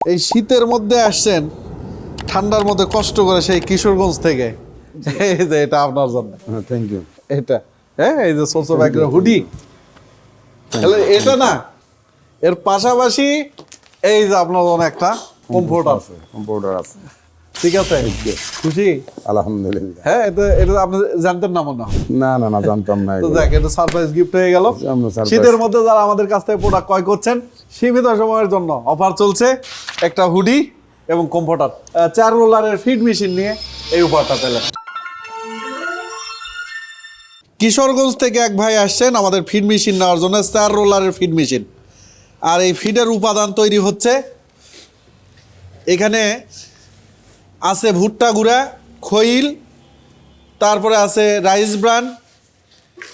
এই শীতের মধ্যে আসছেন, ঠান্ডার মধ্যে কষ্ট করে সেই কিশোরগঞ্জ থেকে। এই যে এটা আপনার জন্য। Thank you. এটা হ্যাঁ, এই যে সোসো ব্যাগের হুডি, এটা না, এর পাশাপাশি এই যে আপনার জন্য একটা কমফোর্টার আছে। কম্পিউটার আছে। ঠিক আছে, খুশি? আলহামদুলিল্লাহ। হ্যাঁ, এটা এটা আপনি জানতেন না মনে হয়? না জানতাম না। তো দেখ, এটা সারপ্রাইজ গিফট হয়ে গেল। শীতের মধ্যে যারা আমাদের কাছ থেকে প্রোডাক্ট ক্রয় করছেন, সীমিত সময়ের জন্য অফার চলছে, একটা হুডি এবং কমফোর্টার, 4 রোলারের ফিড মেশিন নিয়ে এই উপহারটা পেলেন। কিশোরগঞ্জ থেকে এক ভাই আসছেন আমাদের ফিড মেশিন নেওয়ার জন্য, 4 রোলারের ফিড মেশিন। আর এই ফিডের উপাদান তৈরি হচ্ছে, এখানে আছে ভুট্টা গুঁড়া, খৈল, তারপরে আছে রাইস ব্রান,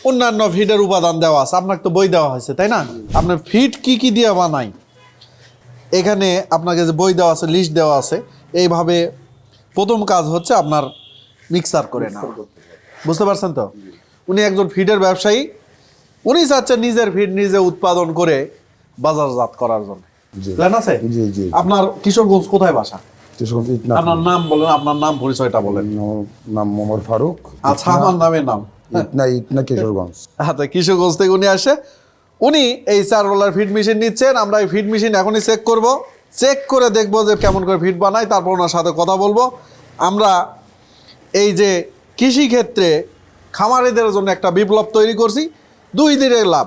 অন্যান্য ফিডের উপাদান দেওয়া আছে। আপনাকে তো বই দেওয়া হয়েছে, তাই না? আপনার ফিড কি কি দিয়ে বানাই, এখানে আপনাকে যে বই দেওয়া আছে, লিস্ট দেওয়া আছে। এইভাবে প্রথম কাজ হচ্ছে আপনার মিক্সার করে নেওয়া। বুঝতে পারছেন তো? উনি একজন ফিডের ব্যবসায়ী, উনি চাচ্ছেন নিজের ফিড নিজে উৎপাদন করে বাজারজাত করার জন্য। প্ল্যান আছে? জি জি। আপনার কিশোরগঞ্জ কোথায় বাসা? কিশোরগঞ্জ আপনার নাম বলেন, আপনার নাম পরিচয়টা বলেন। নাম মোহাম্মদ ফারুক। আচ্ছা, আমার নামের নাম ইটনা কিশোরগঞ্জ। আচ্ছা, কিশোরগঞ্জ থেকে উনি আসে। উনি এই 4 রোলার ফিড মেশিন নিচ্ছেন। আমরা এই ফিড মেশিন এখনই চেক করব, চেক করে দেখবো যে কেমন করে ফিড বানায়, তারপর ওনার সাথে কথা বলবো। আমরা এই যে কৃষিক্ষেত্রে খামারিদের জন্য একটা বিপ্লব তৈরি করছি, 2 দিনের লাভ।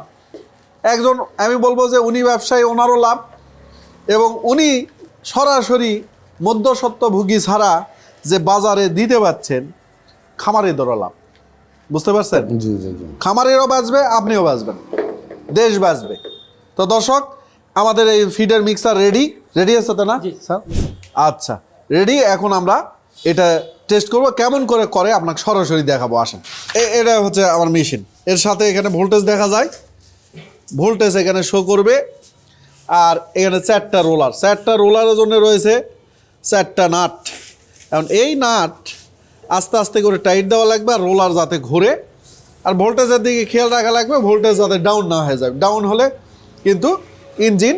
একজন আমি বলবো যে উনি ব্যবসায়ী, ওনারও লাভ, এবং উনি সরাসরি মধ্যস্বত্বভোগী ছাড়া যে বাজারে দিতে পারছেন, খামারিদেরও লাভ। বুঝতে পারছেন? জি জি জি। খামারেরও বাঁচবে, আপনিও বাঁচবেন, দেশ বাঁচবে। তো দর্শক, আমাদের এই ফিডের মিক্সার রেডি আছে তো না স্যার? আচ্ছা, রেডি। এখন আমরা এটা টেস্ট করব, কেমন করে করে আপনাকে সরাসরি দেখাবো। আসেন, এটা হচ্ছে আমার মেশিন। এর সাথে এখানে ভোল্টেজ দেখা যায়, ভোল্টেজ এখানে শো করবে। আর এখানে 4টা রোলার, 4টা রোলারের জন্য রয়েছে 4টা নাট। এখন এই নাট আস্তে আস্তে করে টাইট দেওয়া লাগবে, আর রোলার যাতে ঘুরে। আর ভোল্টেজের দিকে খেয়াল রাখা লাগবে, ভোল্টেজ যাতে ডাউন না হয়ে যায়। ডাউন হলে কিন্তু ইঞ্জিন,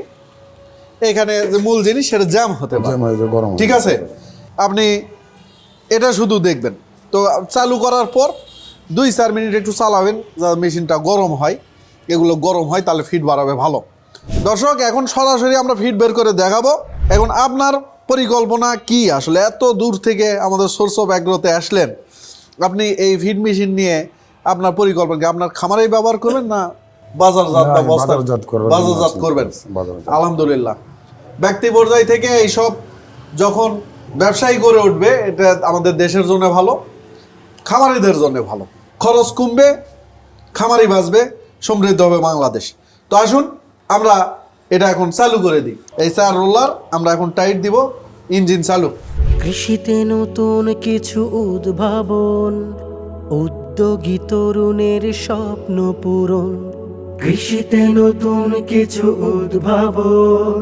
এখানে যে মূল জিনিস, সেটা জ্যাম হতে পারে। ঠিক আছে, আপনি এটা শুধু দেখবেন। তো চালু করার পর 2-4 মিনিট একটু চালাবেন, যাতে মেশিনটা গরম হয়। এগুলো গরম হয়, তাহলে ফিড বাড়াবে ভালো। দর্শক, এখন সরাসরি আমরা ফিড বের করে দেখাবো। এখন আপনার পরিকল্পনা কি? আসলে এত দূর থেকে আমাদের সোর্স অফ অ্যাগ্রোতে আসলেন, আপনি এই ফিড মেশিন নিয়ে আপনার পরিকল্পনা কি? আপনার খামারেই ব্যবহার করবেন না বাজারজাত করবেন? আলহামদুলিল্লাহ, ব্যক্তি পর্যায় থেকে এইসব যখন ব্যবসায়ী করে উঠবে, এটা আমাদের দেশের জন্য ভালো, খামারিদের জন্য ভালো। খরচ কমবে, খামারি বাঁচবে, সমৃদ্ধ হবে বাংলাদেশ। তো আসুন আমরা এটা এখন চালু করে দিই। এই 4 রোলার আমরা এখন টাইট দিব, ইঞ্জিন চালু। কৃষিতে নতুন কিছু উদ্ভাবন, উদ্যোগী তরুণের স্বপ্ন পূরণ। কৃষিতে নতুন কিছু উদ্ভাবন,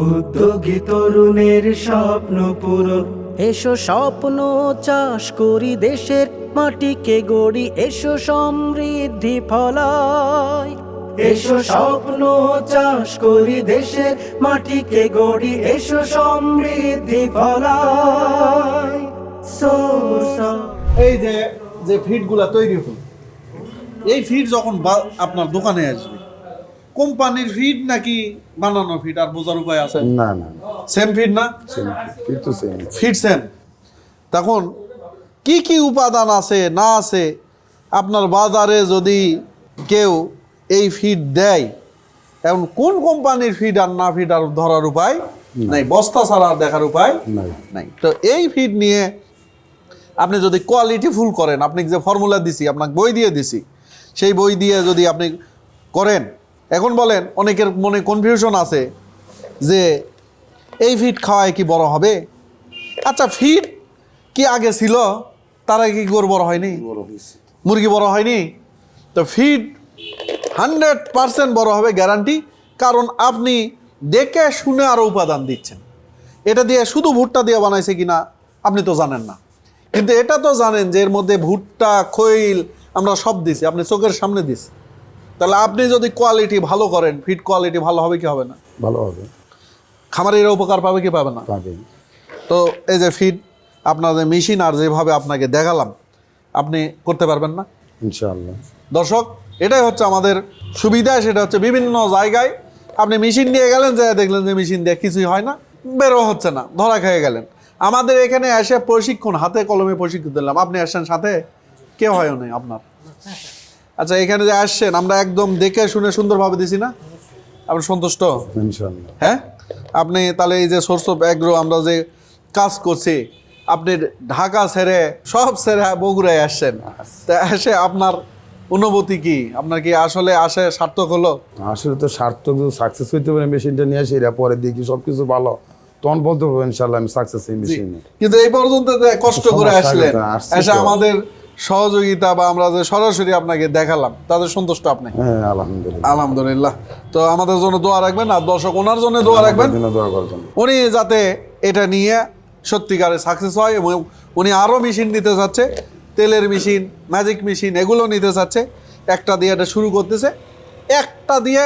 উদ্যোগী তরুণের স্বপ্ন পূরণ। এসো স্বপ্ন চাষ করি, দেশের মাটিকে গড়ি, এসো সমৃদ্ধি ফলায়। এসো স্বপ্ন চাষ করি, দেশের মাটিকে গড়ি, এসো সমৃদ্ধি ফলায়। এই যে ফিডগুলা তৈরি হল, এই ফিড যখন আপনার দোকানে আসবে, কোম্পানির ফিড নাকি বানানো ফিড? আর বোঝার উপায় আছে? না সেম ফিড না? ফিড তো সেম। Feed same. তখন কি কি উপাদান আছে না আছে, আপনার বাজারে যদি কেউ এই ফিড দেয়, এখন কোন কোম্পানির ফিড আর না ফিড আর ধরার উপায় নাই, বস্তা ছাড়া দেখার উপায় নাই। তো এই ফিড নিয়ে আপনি যদি কোয়ালিটি ফুল করেন, আপনি যে ফর্মুলা দিছি, আপনাকে বই দিয়ে দিছি, সেই বই দিয়ে যদি আপনি করেন, এখন বলেন, অনেকের মনে কনফিউশন আছে যে এই ফিড খাওয়ায় কি বড় হবে? আচ্ছা, ফিড কি আগে ছিল? তারা কি গরু বড় হয়নি? মুরগি বড় হয়নি? তো ফিড 100% বড় হবে, গ্যারান্টি। কারণ আপনি দেখে শুনে আরও উপাদান দিচ্ছেন। এটা দিয়ে শুধু ভুট্টা দিয়ে বানাইছে কিনা আপনি তো জানেন না, কিন্তু এটা তো জানেন যে এর মধ্যে ভুট্টা, খৈল আমরা সব দিছি, আপনি চোখের সামনে দিছি। তাহলে আপনি যদি কোয়ালিটি ভালো করেন, ফিড কোয়ালিটি ভালো হবে কি হবে না? ভালো হবে। খামারিরা উপকার পাবে কি পাবে না? পাবে। তো এই যে ফিড আপনাদের মেশিন আর যেভাবে আপনাকে দেখালাম আপনি করতে পারবেন না? ইনশাআল্লাহ। দর্শক, এটাই হচ্ছে আমাদের সুবিধা, সেটা হচ্ছে বিভিন্ন জায়গায় আপনি মেশিন নিয়ে গেলেন, যে দেখলেন যে মেশিন দিয়ে কিছুই হয় না, বেরো হচ্ছে না, ধরা খেয়ে গেলেন। আমাদের এখানে এসে প্রশিক্ষণ, হাতে কলমে প্রশিক্ষণ দিলাম, আপনি আসছেন সাথে কেউ হয় নাই আপনার। আচ্ছা, এখানে যে আসছেন আমরা একদম দেখে শুনে সুন্দরভাবে দিছি না? আপনি সন্তুষ্ট? ইনশাআল্লাহ। হ্যাঁ, আপনি তাহলে এই যে সোর্স অফ এগ্রো আমরা যে কাজ করছি, আপনি ঢাকা ছেড়ে সব ছেড়ে বগুড়ায় আসছেন, তা এসে আপনার অনুভূতি কি? আপনার কি আসলে আসে সার্থক হলো? আসলে তো সার্থক সাকসেস হইতে পারে মেশিনটা নিয়ে আসি, এরা পরে দেখি সবকিছু ভালো, তখন বলতে পারবো ইনশাআল্লাহ আমি সাকসেস এই মেশিনে। কিন্তু এই পর্যন্ত যে কষ্ট করে সমস্যা আসলেন, আসছে এসে তো। আমাদের সহযোগিতা বা আমরা যে সরাসরি আপনাকে দেখালাম, তাদের সন্তুষ্ট আপনি? হ্যাঁ আলহামদুলিল্লাহ। আলহামদুলিল্লাহ। তো আমাদের জন্য দোয়া রাখবেন, আর দর্শক ওনার জন্য দোয়া রাখবেন, দিনে দোয়া করবেন। উনি যাতে এটা নিয়ে সত্যিকারে সাকসেস হয়, এবং উনি আরও মেশিন নিতে চাচ্ছে, তেলের মেশিন, ম্যাজিক মেশিন, এগুলো নিতে চাচ্ছে। একটা দিয়ে এটা শুরু করতেছে, একটা দিয়ে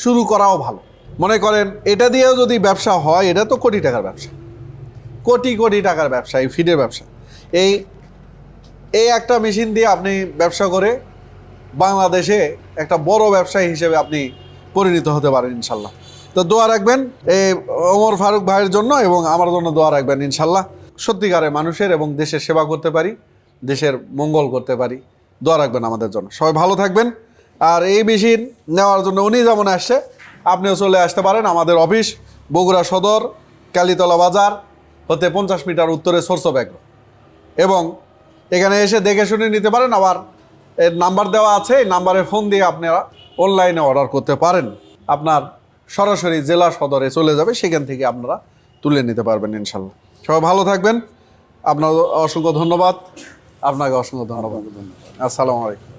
শুরু করাও ভালো। মনে করেন এটা দিয়েও যদি ব্যবসা হয়, এটা তো কোটি টাকার ব্যবসা, কোটি কোটি টাকার ব্যবসা, এই ফিডের ব্যবসা। এই একটা মেশিন দিয়ে আপনি ব্যবসা করে বাংলাদেশে একটা বড় ব্যবসায়ী হিসেবে আপনি পরিণত হতে পারেন ইনশাল্লাহ। তো দোয়া রাখবেন এই ওমর ফারুক ভাইয়ের জন্য, এবং আমার জন্য দোয়া রাখবেন ইনশাল্লাহ। সত্যিকারে মানুষের এবং দেশের সেবা করতে পারি, দেশের মঙ্গল করতে পারি। দোয়া রাখবেন আমাদের জন্য। সবাই ভালো থাকবেন। আর এই মেশিন নেওয়ার জন্য উনি যেমন আসছে, আপনিও চলে আসতে পারেন আমাদের অফিস, বগুড়া সদর, কালীতলা বাজার হতে 50 মিটার উত্তরে সোর্স অফ এগ্রো, এবং এখানে এসে দেখে শুনে নিতে পারেন। আবার এর নাম্বার দেওয়া আছে, এই নাম্বারে ফোন দিয়ে আপনারা অনলাইনে অর্ডার করতে পারেন। আপনার সরাসরি জেলা সদরে চলে যাবে, সেখান থেকে আপনারা তুলে নিতে পারবেন ইনশাল্লাহ। সবাই ভালো থাকবেন। আপনার অসংখ্য ধন্যবাদ। আপনাকে অসংখ্য ধন্যবাদ। আসসালামু আলাইকুম।